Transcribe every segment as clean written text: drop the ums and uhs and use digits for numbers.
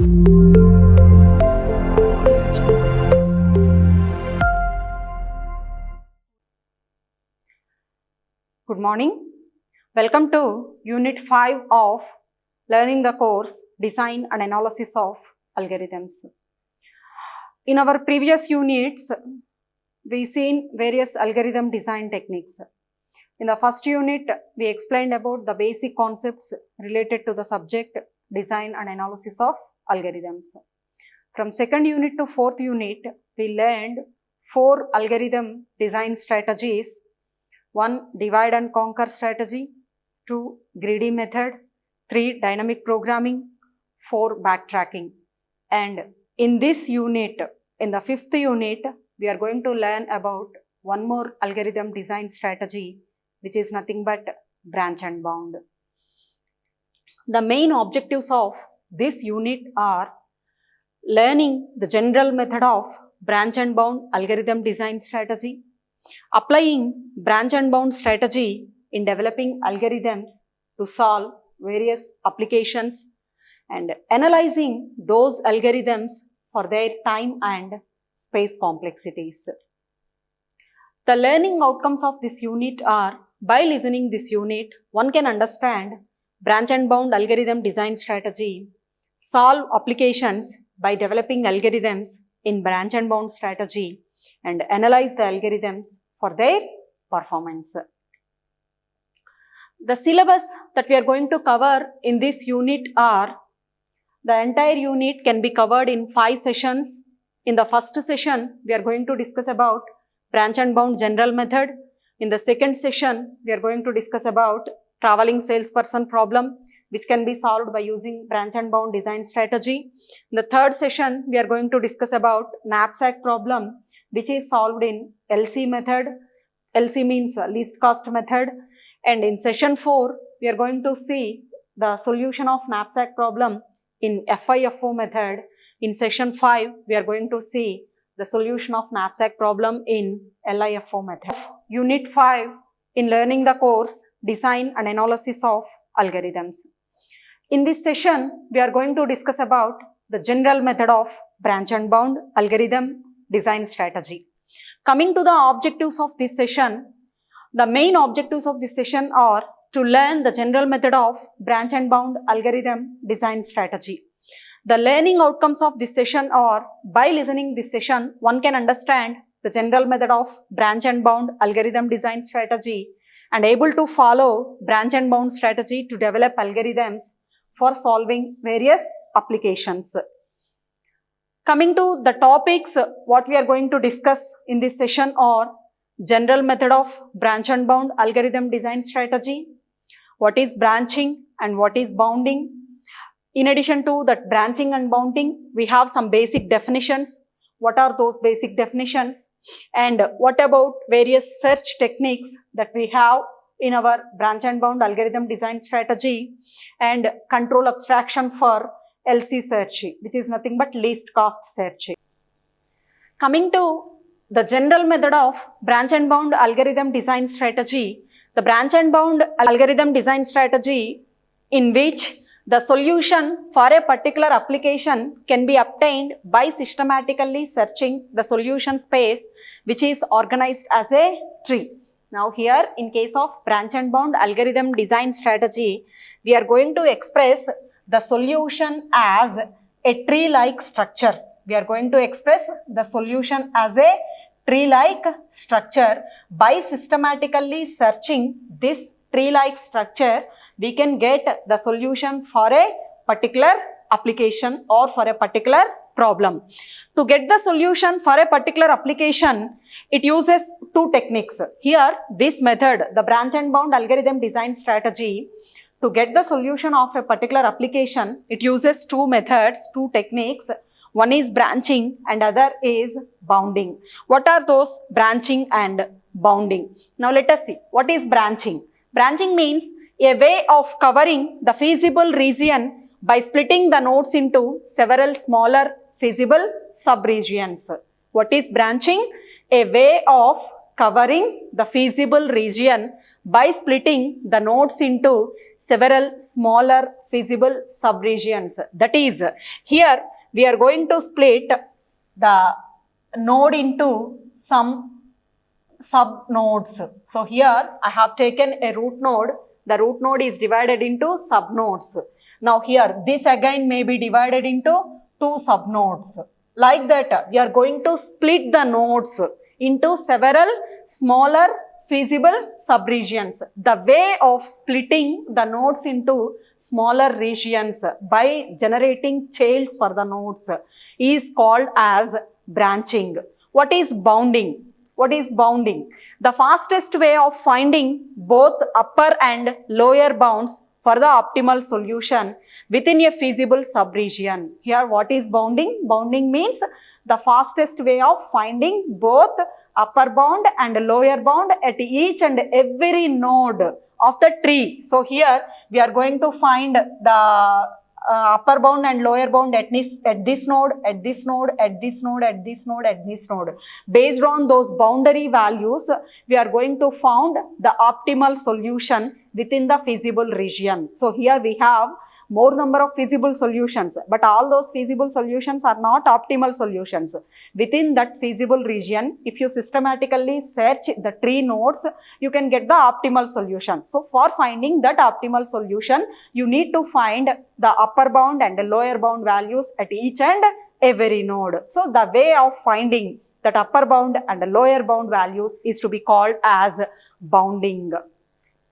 Good morning. Welcome to Unit 5 of Learning the course Design and Analysis of Algorithms. In our previous units, we seen various algorithm design techniques. In the first unit, we explained about the basic concepts related to the subject design and analysis of algorithms. From second unit to fourth unit, we learned 4 algorithm design strategies. 1. Divide and conquer strategy. 2. Greedy method. 3. Dynamic programming. 4. Backtracking. And in this unit, in the 5th unit, we are going to learn about one more algorithm design strategy, which is nothing but branch and bound. The main objectives of this unit are learning the general method of branch and bound algorithm design strategy, applying branch and bound strategy in developing algorithms to solve various applications, and analyzing those algorithms for their time and space complexities. The learning outcomes of this unit are, by listening this unit, one can understand branch and bound algorithm design strategy, solve applications by developing algorithms in branch and bound strategy, and analyze the algorithms for their performance. The syllabus that we are going to cover in this unit are, the entire unit can be covered in 5 sessions. In the first session, we are going to discuss about branch and bound general method. In the second session, we are going to discuss about traveling salesperson problem, which can be solved by using branch and bound design strategy. In the third session, we are going to discuss about knapsack problem, which is solved in LC method. LC means least cost method. And in session 4, we are going to see the solution of knapsack problem in FIFO method. In session 5, we are going to see the solution of knapsack problem in LIFO method. Unit 5 in learning the course Design and Analysis of Algorithms. In this session, we are going to discuss about the general method of branch and bound algorithm design strategy. Coming to the objectives of this session, the main objectives of this session are to learn the general method of branch and bound algorithm design strategy. The learning outcomes of this session are, by listening this session, one can understand the general method of branch and bound algorithm design strategy and able to follow branch and bound strategy to develop algorithms for solving various applications. Coming to the topics, what we are going to discuss in this session are general method of branch and bound algorithm design strategy, what is branching and what is bounding. In addition to that branching and bounding, we have some basic definitions. What are those basic definitions? And what about various search techniques that we have in our branch and bound algorithm design strategy, and control abstraction for LC search, which is nothing but least cost search. Coming to the general method of branch and bound algorithm design strategy, the branch and bound algorithm design strategy in which the solution for a particular application can be obtained by systematically searching the solution space, which is organized as a tree. Now here, in case of branch and bound algorithm design strategy, we are going to express the solution as a tree-like structure. We are going to express the solution as a tree-like structure. By systematically searching this tree-like structure, we can get the solution for a particular application or for a particular problem. To get the solution for a particular application, it uses 2 techniques. Here, this method, the branch and bound algorithm design strategy, to get the solution of a particular application, it uses 2 methods, 2 techniques. One is branching and other is bounding. What are those branching and bounding? Now let us see. What is branching? Branching means a way of covering the feasible region by splitting the nodes into several smaller feasible subregions. What is branching? A way of covering the feasible region by splitting the nodes into several smaller feasible subregions. That is, here we are going to split the node into some sub-nodes. So here I have taken a root node. The root node is divided into sub-nodes. Now here this again may be divided into two sub-nodes. Like that, we are going to split the nodes into several smaller feasible subregions. The way of splitting the nodes into smaller regions by generating chains for the nodes is called as branching. What is bounding? What is bounding? The fastest way of finding both upper and lower bounds for the optimal solution within a feasible subregion. Here what is bounding? Bounding means the fastest way of finding both upper bound and lower bound at each and every node of the tree. So here we are going to find the upper bound and lower bound at this node, at this node, at this node, at this node, at this node. Based on those boundary values, we are going to find the optimal solution within the feasible region. So here we have more number of feasible solutions, but all those feasible solutions are not optimal solutions. Within that feasible region, if you systematically search the tree nodes, you can get the optimal solution. So for finding that optimal solution, you need to find the upper bound and the lower bound values at each and every node. So the way of finding that upper bound and the lower bound values is to be called as bounding.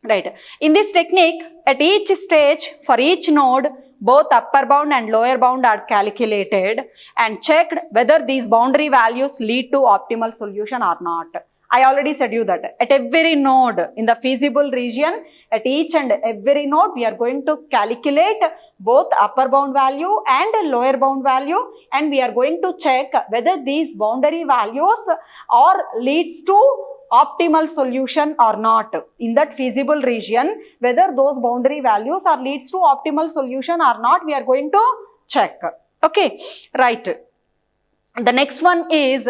Right. In this technique, at each stage for each node, both upper bound and lower bound are calculated and checked whether these boundary values lead to optimal solution or not. I already said you that at every node in the feasible region, at each and every node, we are going to calculate both upper bound value and lower bound value, and we are going to check whether these boundary values are leads to optimal solution or not. In that feasible region, whether those boundary values are leads to optimal solution or not, we are going to check. Okay, right. The next one is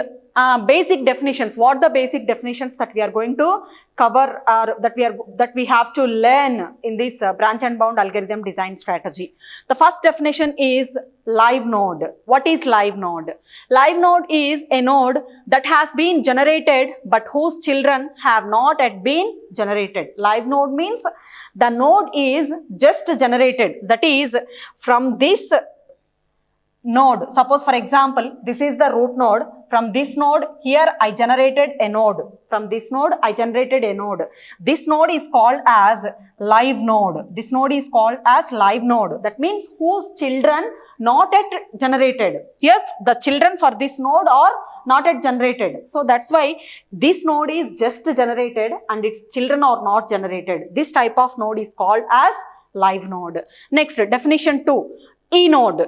basic definitions. What the basic definitions that we are going to cover are that we have to learn in this branch and bound algorithm design strategy. The first definition is live node. What is live node? Live node is a node that has been generated but whose children have not yet been generated. Live node means the node is just generated. That is, from this node, suppose for example, this is the root node. From this node, here I generated a node. From this node, I generated a node. This node is called as live node. This node is called as live node. That means whose children not yet generated. Here, the children for this node are not yet generated. So that's why this node is just generated and its children are not generated. This type of node is called as live node. Next, definition 2, E-node.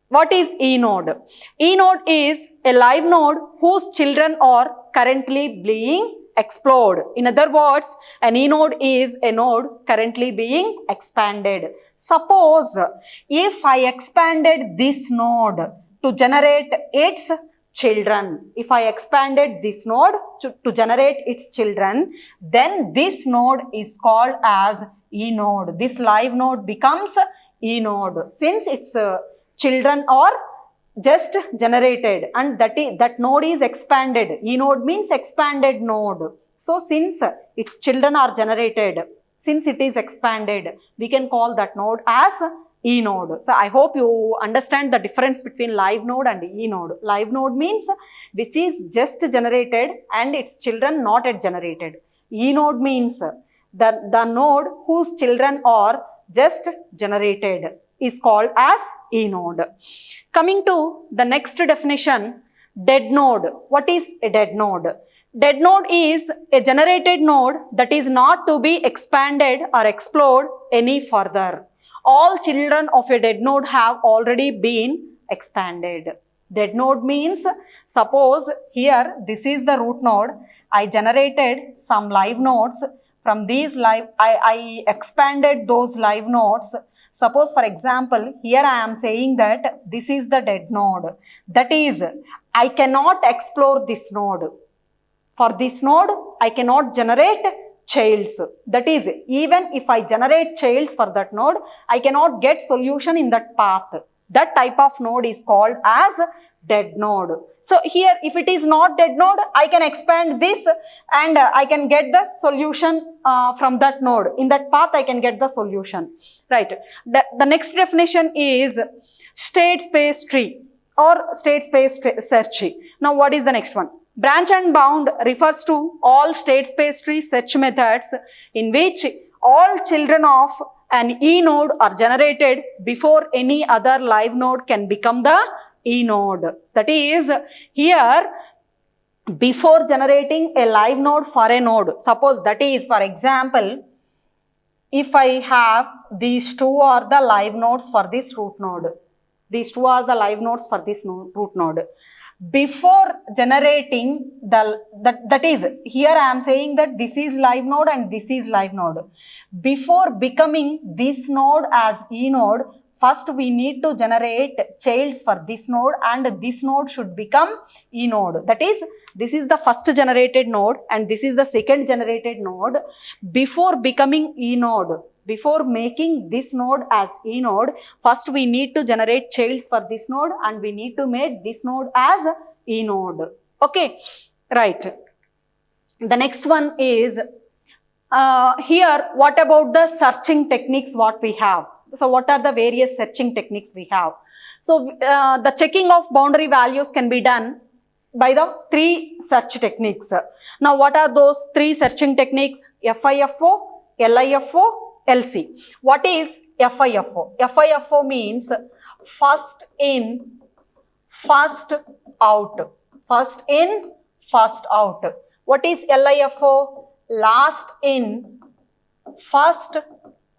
What is E-node? E-node is a live node whose children are currently being explored. In other words, an E-node is a node currently being expanded. Suppose if I expanded this node to generate its children, if I expanded this node to generate its children, then this node is called as E-node. This live node becomes E-node since its children are just generated and that node is expanded. E-node means expanded node. So since its children are generated, since it is expanded, we can call that node as E-node. So I hope you understand the difference between live node and E-node. Live node means which is just generated and its children not yet generated. E-node means the node whose children are just generated is called as E-node. Coming to the next definition, dead node. What is a dead node? Dead node is a generated node that is not to be expanded or explored any further. All children of a dead node have already been expanded. Dead node means, suppose here this is the root node, I generated some live nodes. From these live, I expanded those live nodes. Suppose for example, here I am saying that this is the dead node. That is, I cannot explore this node. For this node, I cannot generate childs. That is, even if I generate childs for that node, I cannot get solution in that path. That type of node is called as dead node. So here, if it is not dead node, I can expand this and I can get the solution from that node. In that path, I can get the solution. Right. The next definition is state space tree or state space search. Now, what is the next one? Branch and bound refers to all state space tree search methods in which all children of an E node are generated before any other live node can become the E node. That is, here, before generating a live node for a node, suppose that is, for example, if I have these two are the live nodes for this root node. These two are the live nodes for this root node. Before generating that is, here I am saying that this is live node and this is live node. Before becoming this node as E node, first we need to generate childs for this node and this node should become E node. That is, this is the first generated node and this is the second generated node. Before becoming E node, before making this node as E node, first we need to generate childs for this node and we need to make this node as E node. Okay, right. The next one is, here what about the searching techniques what we have? So what are the various searching techniques we have? So the checking of boundary values can be done by the three search techniques. Now what are those three searching techniques? FIFO, LIFO, LC. What is FIFO? FIFO means first in, first out. First in, first out. What is LIFO? Last in, first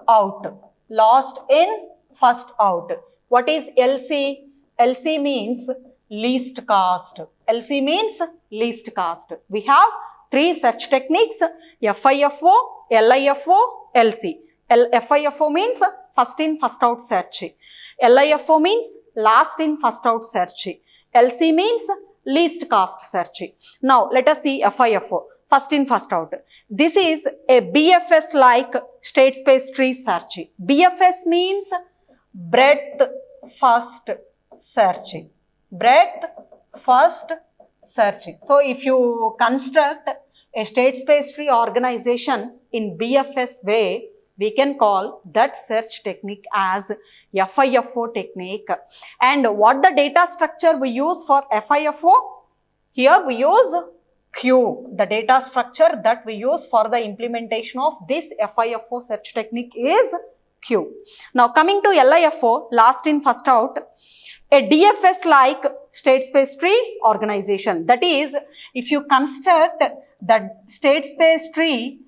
out. Last in, first out. What is LC? LC means least cost. LC means least cost. We have three search techniques: FIFO, LIFO, LC. FIFO means first in, first out search. LIFO means last in, first out search. LC means least cost search. Now, let us see FIFO, first in, first out. This is a BFS like state space tree search. BFS means breadth first search. Breadth first search. So, if you construct a state space tree organization in BFS way, we can call that search technique as FIFO technique. And what the data structure we use for FIFO? Here we use Q. The data structure that we use for the implementation of this FIFO search technique is Q. Now coming to LIFO, last in, first out, a DFS like state space tree organization. That is, if you construct the state space tree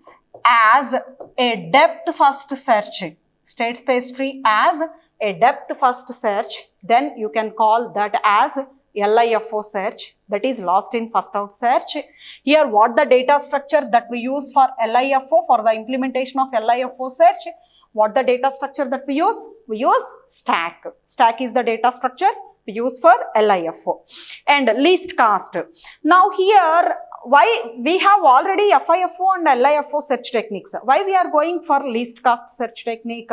as a depth first search, state space tree as a depth first search, then you can call that as LIFO search, that is last in, first out search. Here what the data structure that we use for LIFO, for the implementation of LIFO search, what the data structure that we use? We use stack. Stack is the data structure we use for LIFO. And least cost. Now here, why we have already FIFO and LIFO search techniques. Why we are going for least cost search technique?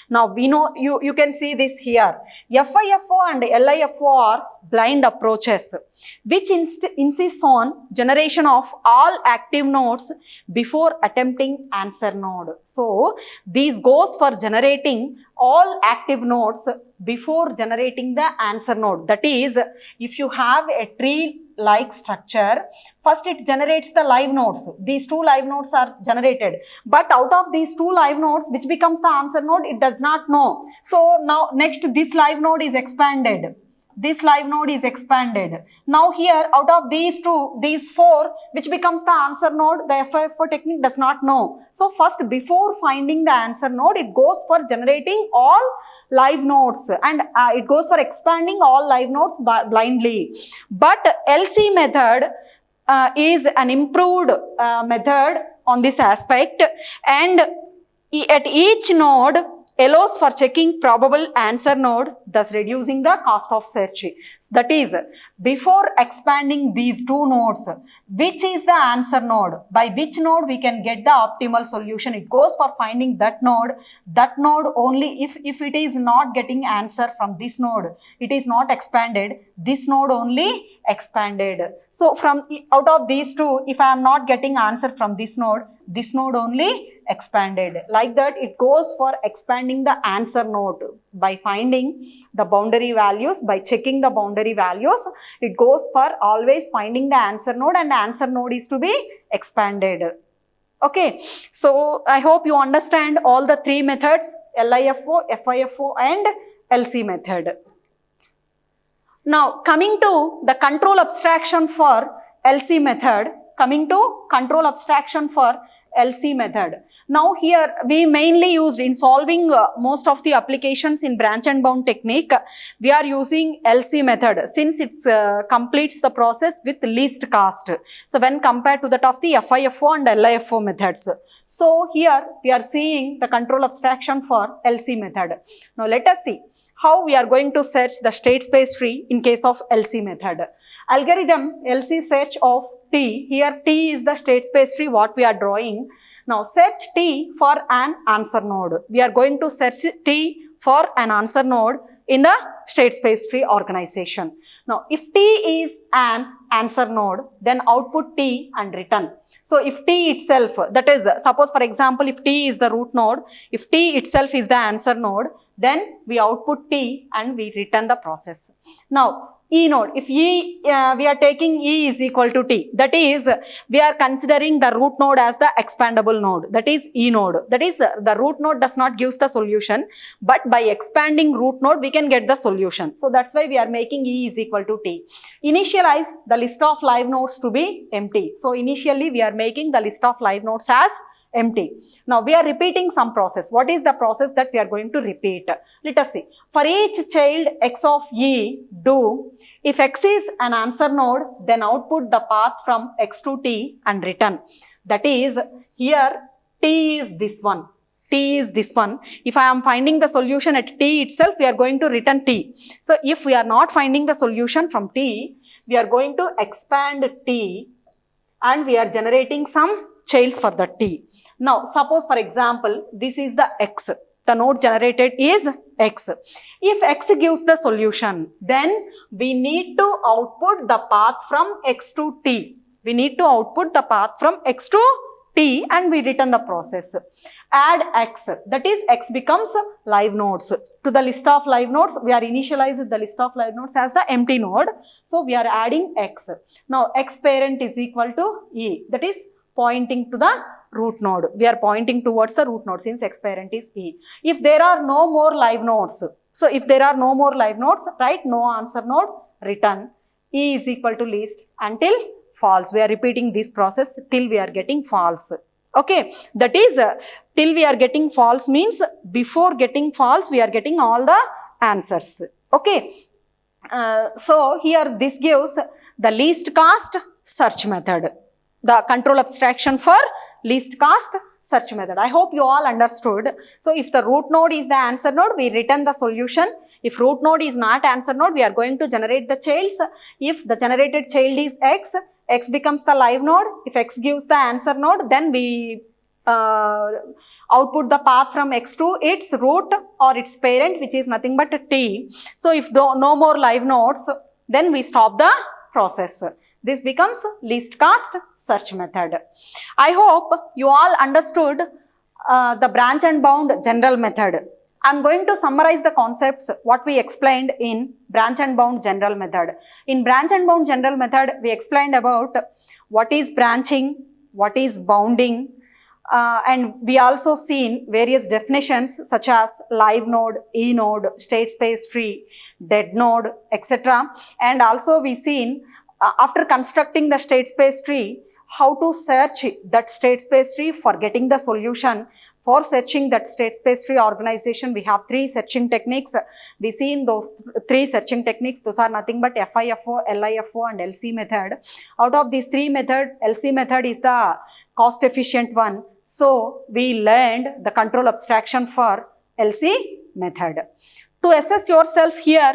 Now we know, you can see this here. FIFO and LIFO are blind approaches which insists on generation of all active nodes before attempting answer node. So these goes for generating all active nodes before generating the answer node. That is, if you have a tree like structure, first it generates the live nodes. These two live nodes are generated, but out of these two live nodes, which becomes the answer node, it does not know. So now next this live node is expanded. This live node is expanded. Now here, out of these two, these four, which becomes the answer node, the FIFO technique does not know. So first, before finding the answer node, it goes for generating all live nodes and it goes for expanding all live nodes blindly. But LC method is an improved method on this aspect, and at each node, allows for checking probable answer node, thus reducing the cost of search. That is, before expanding these two nodes, which is the answer node? By which node we can get the optimal solution? It goes for finding that node only if it is not getting answer from this node, it is not expanded, this node only expanded. So from out of these two, if I am not getting answer from this node only expanded. Like that, it goes for expanding the answer node by finding the boundary values, by checking the boundary values. It goes for always finding the answer node, and the answer node is to be expanded. Okay, so I hope you understand all the three methods, LIFO, FIFO and LC method. Now coming to the control abstraction for LC method, Now here we mainly used in solving most of the applications in branch and bound technique, we are using LC method since it completes the process with least cost. So when compared to that of the FIFO and LIFO methods. So here we are seeing the control abstraction for LC method. Now let us see how we are going to search the state space tree in case of LC method. Algorithm LC search of T. Here T is the state space tree what we are drawing. Now search T for an answer node. We are going to search T for an answer node in the state space tree organization. Now if T is an answer node, then output T and return. So if T itself, that is, suppose for example, if T is the root node, if T itself is the answer node, then we output T and we return the process. Now E node, if we are taking E is equal to T, that is, we are considering the root node as the expandable node, that is E node. That is, the root node does not give the solution, but by expanding root node, we can get the solution. So that's why we are making E is equal to T. Initialize the list of live nodes to be empty. So initially we are making the list of live nodes as empty. Now we are repeating some process. What is the process that we are going to repeat? Let us see. For each child x of E, do, if x is an answer node, then output the path from x to T and return. That is, here T is this one. T is this one. If I am finding the solution at T itself, we are going to return T. So if we are not finding the solution from T, we are going to expand T and we are generating some childs for the T. Now, suppose for example, this is the X. The node generated is X. If X gives the solution, then we need to output the path from X to T. We need to output the path from X to T and we return the process. Add X, that is X becomes live nodes. To the list of live nodes, we are initializing the list of live nodes as the empty node. So, we are adding X. Now, X parent is equal to E, that is pointing to the root node. We are pointing towards the root node since X parent is E. If there are no more live nodes, so if there are no more live nodes, write no answer node, return E is equal to least until false. We are repeating this process till we are getting false. Okay, that is till we are getting false means before getting false we are getting all the answers. Okay, so here this gives the least cost search method. The control abstraction for least cost search method. I hope you all understood. So if the root node is the answer node, we return the solution. If root node is not answer node, we are going to generate the childs. If the generated child is X, X becomes the live node. If X gives the answer node, then we output the path from X to its root or its parent, which is nothing but T. So if no more live nodes, then we stop the process. This becomes least cost search method. I hope you all understood the branch and bound general method. I am going to summarize the concepts what we explained in branch and bound general method. In branch and bound general method, we explained about what is branching, what is bounding, and we also seen various definitions such as live node, E node, state space tree, dead node, etc. And also we seen after constructing the state space tree, how to search that state space tree for getting the solution. For searching that state space tree organization, we have three searching techniques. We see in those three searching techniques, those are nothing but FIFO, LIFO and LC method. Out of these three methods, LC method is the cost efficient one. So, we learned the control abstraction for LC method. To assess yourself here,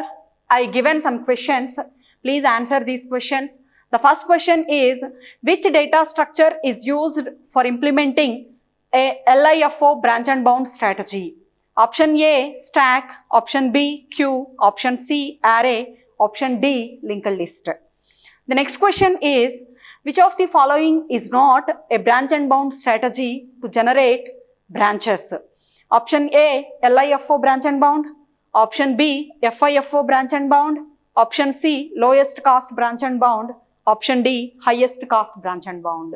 I given some questions. Please answer these questions. The first question is, which data structure is used for implementing a LIFO branch and bound strategy? Option A, stack. Option B, queue. Option C, array. Option D, linked list. The next question is, which of the following is not a branch and bound strategy to generate branches? Option A, LIFO branch and bound. Option B, FIFO branch and bound. Option C, lowest cost branch and bound. Option D, highest cost branch and bound.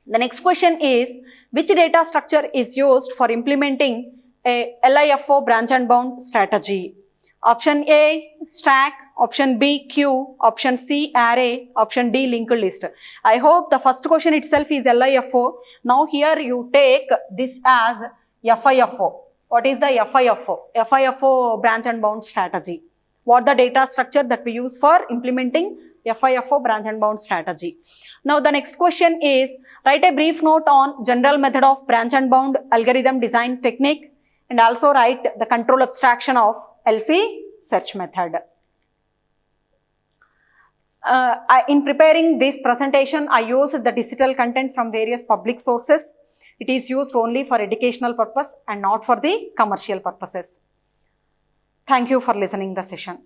The next question is, which data structure is used for implementing a LIFO branch and bound strategy? Option A, stack. Option B, queue. Option C, array. Option D, linked list. I hope the first question itself is LIFO. Now here you take this as FIFO. What is the FIFO? FIFO branch and bound strategy. What the data structure that we use for implementing FIFO branch and bound strategy. Now the next question is, write a brief note on general method of branch and bound algorithm design technique, and also write the control abstraction of LC search method. In preparing this presentation, I used the digital content from various public sources. It is used only for educational purpose and not for the commercial purposes. Thank you for listening the session.